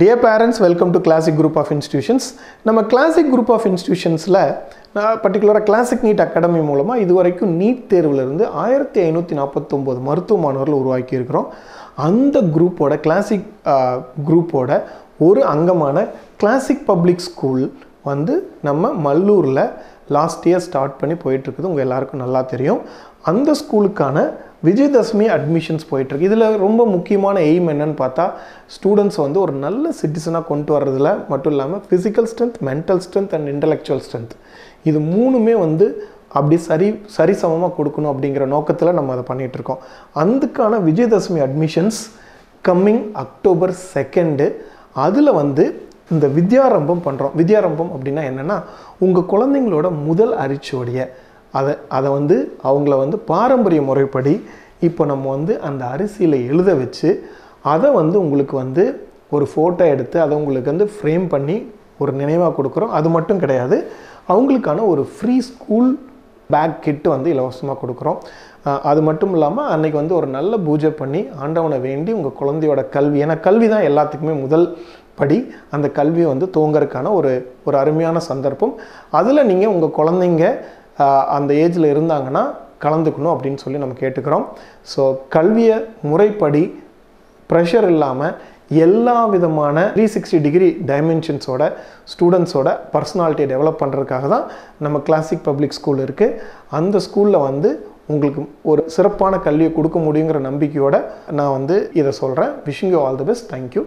Dear parents, welcome to Classic Group of Institutions. நம்ம Classic Group of Institutionsல பர்టిక్యులராக classic NEET academy மூலமாக இதுவரைக்கும் நீட் தேர்விலிருந்து 1549 மருத்துவ மாணவர்கள் உருவாக்கி இருக்கிறோம். அந்த குரூப்போட கிளாசிக் குரூப்போட ஒரு அங்கமான கிளாசிக் பப்ளிக் ஸ்கூல் வந்து நம்ம மல்லூரில் லாஸ்ட் இயர் ஸ்டார்ட் பண்ணி போயிட்டுருக்குது. உங்கள் எல்லாருக்கும் நல்லா தெரியும். அந்த ஸ்கூலுக்கான விஜயதசமி அட்மிஷன்ஸ் போயிட்டுருக்கு. இதில் ரொம்ப முக்கியமான எய்ம் என்னன்னு பார்த்தா ஸ்டூடெண்ட்ஸ் வந்து ஒரு நல்ல சிட்டிசனாக கொண்டு வர்றதுல மட்டும் இல்லாமல் physical strength, mental strength and intellectual strength இது மூணுமே வந்து அப்படி சரிசமமாக கொடுக்கணும் அப்படிங்கிற நோக்கத்தில் நம்ம அதை பண்ணிகிட்ருக்கோம். அதுக்கான விஜயதசமி அட்மிஷன்ஸ் கம்மிங் October 2 அதில் வந்து இந்த வித்யாரம்பம் பண்ணுறோம். வித்யாரம்பம் அப்படின்னா என்னென்னா உங்கள் குழந்தைங்களோட முதல் அரிச்சுவடியை அதை வந்து அவங்கள வந்து பாரம்பரிய முறைப்படி இப்போ நம்ம வந்து அந்த அரிசியில் எழுத வச்சு அதை வந்து உங்களுக்கு வந்து ஒரு ஃபோட்டோ எடுத்து அதை உங்களுக்கு வந்து ஃப்ரேம் பண்ணி ஒரு நினைவாக கொடுக்குறோம். அது மட்டும் கிடையாது, அவங்களுக்கான ஒரு ஃப்ரீ ஸ்கூல் பேக் கிட்டு வந்து இலவசமாக கொடுக்குறோம். அது மட்டும் இல்லாமல் அன்றைக்கி வந்து ஒரு நல்ல பூஜை பண்ணி ஆண்டவனை வேண்டி உங்கள் குழந்தையோட கல்வி, ஏன்னா கல்வி தான் எல்லாத்துக்குமே முதல் படி, அந்த கல்வியை வந்து துவங்கறதுக்கான ஒரு அருமையான சந்தர்ப்பம். அதில் நீங்கள் உங்கள் குழந்தைங்க அந்த ஏஜில் இருந்தாங்கன்னா கலந்துக்கணும் அப்படின்னு சொல்லி நம்ம கேட்டுக்கிறோம். ஸோ கல்வியை முறைப்படி ப்ரெஷர் இல்லாமல் எல்லா விதமான 360 டிகிரி டைமென்ஷன்ஸோட ஸ்டூடெண்ட்ஸோட பர்சனாலிட்டியை டெவலப் பண்ணுறதுக்காக தான் நம்ம கிளாசிக் பப்ளிக் ஸ்கூல் இருக்குது. அந்த ஸ்கூலில் வந்து உங்களுக்கு ஒரு சிறப்பான கல்வியை கொடுக்க முடியுங்கிற நம்பிக்கையோடு நான் வந்து இதை சொல்கிறேன். Wishing you all the best. Thank you.